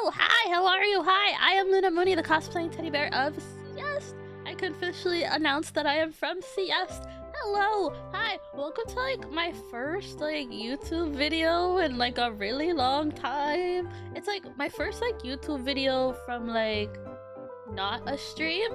Hello, hi, how are you? Hi, I am Moonie, the cosplaying teddy bear of Cieste. I can officially announce that I am from Cieste. Hello, hi, welcome to like my first like YouTube video in like a really long time. It's like my first like YouTube video from like not a stream.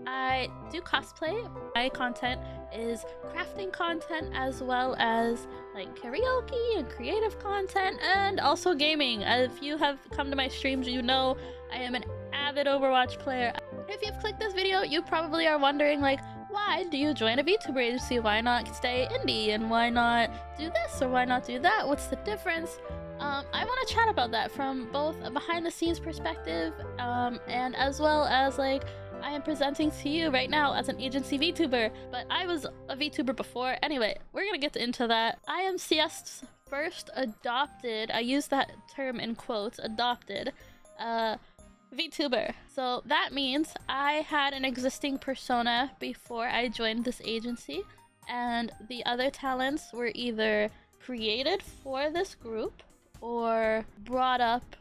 I do cosplay. My content is crafting content as well as like karaoke and creative content and also gaming. If you have come to my streams, you know I am an avid Overwatch player. If you've clicked this video, you probably are wondering like, why do you join a VTuber agency? Why not stay indie? And why not do this or why not do that? What's the difference? I want to chat about that from both a behind the scenes perspective and as well as like I am presenting to you right now as an agency VTuber, but I was a VTuber before. Anyway, we're gonna get into that. I am Cieste's first adopted, I use that term in quotes, adopted, VTuber. So that means I had an existing persona before I joined this agency, and the other talents were either created for this group or brought up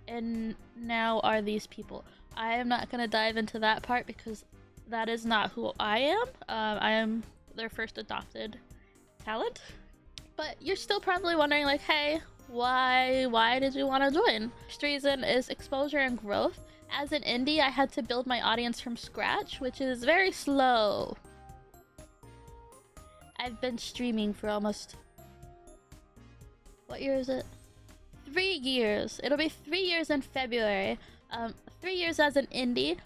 and now are these people. I am not going to dive into that part because that is not who I am. I am their first adopted talent. But you're still probably wondering like, hey, why did you want to join? First reason is exposure and growth. As an indie, I had to build my audience from scratch, which is very slow. I've been streaming for almost... what year is it? 3 years. It'll be 3 years in February. 3 years as an indie,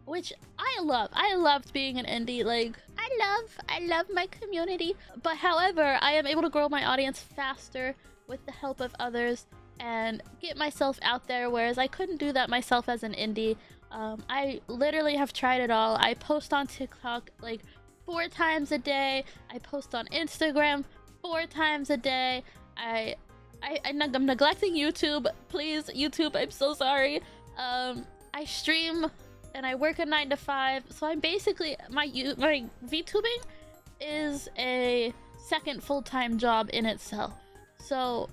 which I love. I loved being an indie. Like, I love my community. But however, I am able to grow my audience faster with the help of others and get myself out there, whereas I couldn't do that myself as an indie. I literally have tried it all. I post on TikTok like 4 times a day. I post on Instagram 4 times a day. I'm neglecting YouTube. Please, YouTube, I'm so sorry. I stream and I work a 9 to 5, so I'm basically my VTubing is a second full-time job in itself. So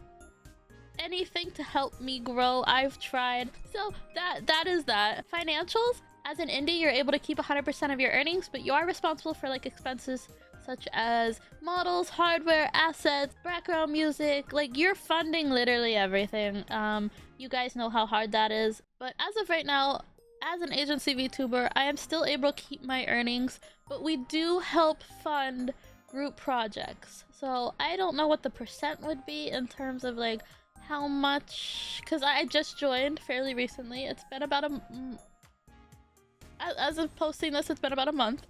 anything to help me grow, I've tried. So that is that. Financials, as an indie, you're able to keep 100% of your earnings, but you are responsible for like expenses such as models, hardware, assets, background music. Like, you're funding literally everything. You guys know how hard that is. But as of right now, as an agency VTuber, I am still able to keep my earnings, but we do help fund group projects. So I don't know what the percent would be in terms of like how much, because I just joined fairly recently. It's been about as of posting this, it's been about a month.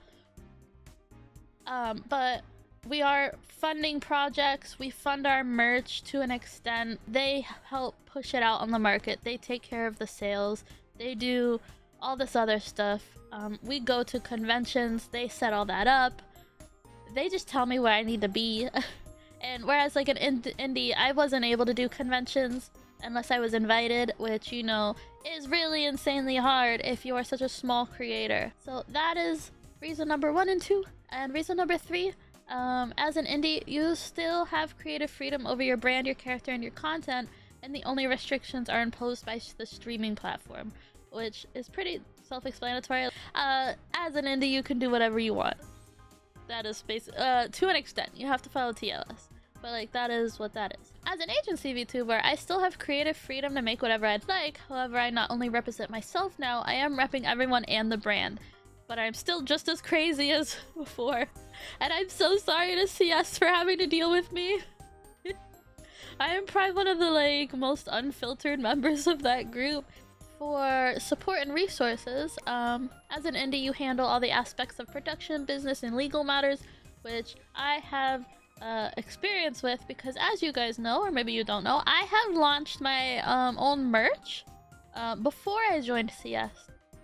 But we are funding projects, we fund our merch to an extent. They help push it out on the market, they take care of the sales, they do all this other stuff. We go to conventions, they set all that up. They just tell me where I need to be. And whereas like an indie, I wasn't able to do conventions unless I was invited, which, you know, is really insanely hard if you are such a small creator. So that is reason number 1 and 2. And reason number 3, as an indie, you still have creative freedom over your brand, your character, and your content, and the only restrictions are imposed by the streaming platform, which is pretty self-explanatory. As an indie, you can do whatever you want. That is to an extent. You have to follow TLS, but like that is what that is. As an agency VTuber, I still have creative freedom to make whatever I'd like. However, I not only represent myself now, I am repping everyone and the brand. But I'm still just as crazy as before. And I'm so sorry to CS for having to deal with me. I am probably one of the like most unfiltered members of that group. For support and resources, as an indie, you handle all the aspects of production, business, and legal matters, which I have experience with because, as you guys know, or maybe you don't know, I have launched my own merch before I joined CS.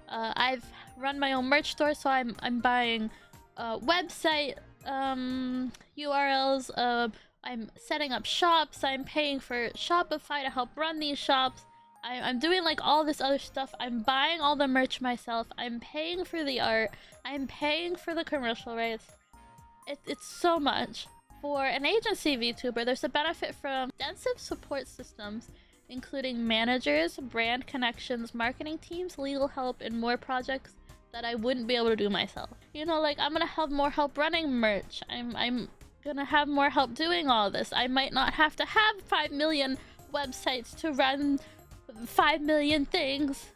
I've run my own merch store, so I'm buying website URLs. I'm setting up shops. I'm paying for Shopify to help run these shops. I'm doing like all this other stuff. I'm buying all the merch myself. I'm paying for the art. I'm paying for the commercial rights. It's so much For an agency VTuber, there's a benefit from extensive support systems, including managers, brand connections, marketing teams, legal help, and more projects that I wouldn't be able to do myself. You know, like, I'm gonna have more help running merch. I'm gonna have more help doing all this. I might not have to have 5 million websites to run 5 million things.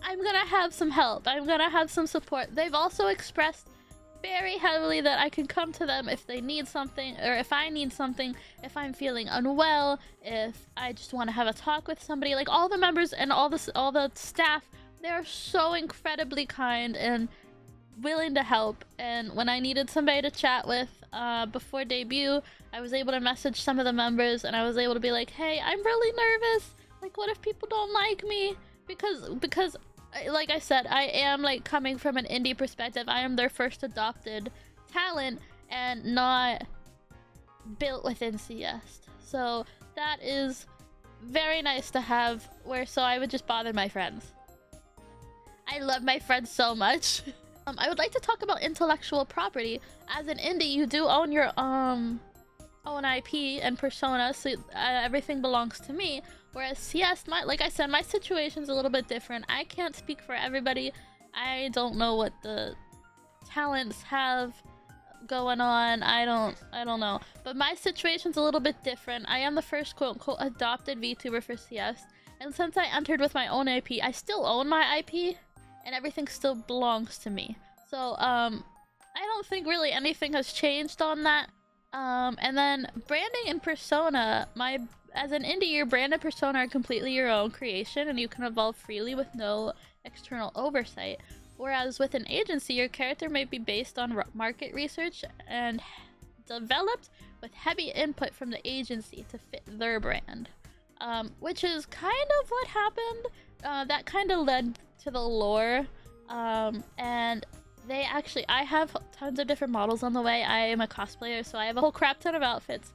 I'm gonna have some help. I'm gonna have some support. They've also expressed very heavily that I can come to them if they need something, or if I need something, if I'm feeling unwell, if I just want to have a talk with somebody. Like, all the members and all the staff, they're so incredibly kind and willing to help. And when I needed somebody to chat with before debut, I was able to message some of the members, and I was able to be like, hey, I'm really nervous. Like, what if people don't like me? Because like I said, I am, like, coming from an indie perspective. I am their first adopted talent and not built within Cieste. So that is very nice to have, so I would just bother my friends. I love my friends so much. I would like to talk about intellectual property. As an indie, you do own your own IP and persona, so everything belongs to me. Whereas Cieste, like I said, my situation's a little bit different. I can't speak for everybody. I don't know what the talents have going on. I don't know. But my situation's a little bit different. I am the first quote-unquote adopted VTuber for Cieste. And since I entered with my own IP, I still own my IP, and everything still belongs to me. So, I don't think really anything has changed on that. And then branding and persona, as an indie, your brand and persona are completely your own creation, and you can evolve freely with no external oversight. Whereas with an agency, your character may be based on market research and developed with heavy input from the agency to fit their brand. Which is kind of what happened. That kind of led to the lore. And I have tons of different models on the way. I am a cosplayer, so I have a whole crap ton of outfits.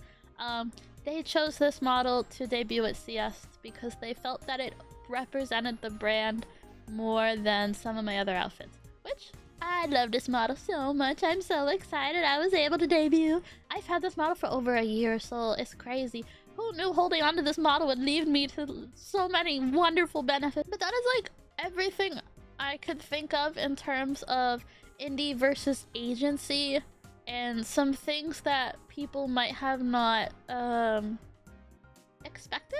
They chose this model to debut at Cieste because they felt that it represented the brand more than some of my other outfits. Which, I love this model so much. I'm so excited I was able to debut. I've had this model for over a year, so it's crazy. Who knew holding on to this model would lead me to so many wonderful benefits? But that is, like, everything I could think of in terms of indie versus agency, and some things that people might have not expected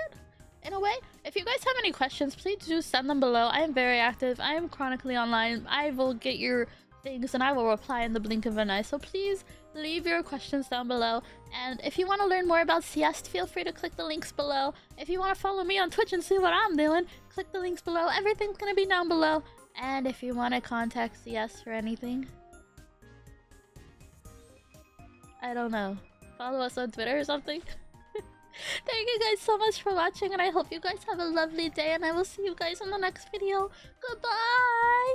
in a way. If you guys have any questions, please do send them below. I am very active. I am chronically online. I will get your things and I will reply in the blink of an eye. So please leave your questions down below. And if you want to learn more about Cieste, feel free to click the links below. If you want to follow me on Twitch and see what I'm doing, click the links below. Everything's gonna be down below. And if you want to contact Cieste for anything, I don't know, follow us on Twitter or something. Thank you guys so much for watching, and I hope you guys have a lovely day, and I will see you guys in the next video. Goodbye!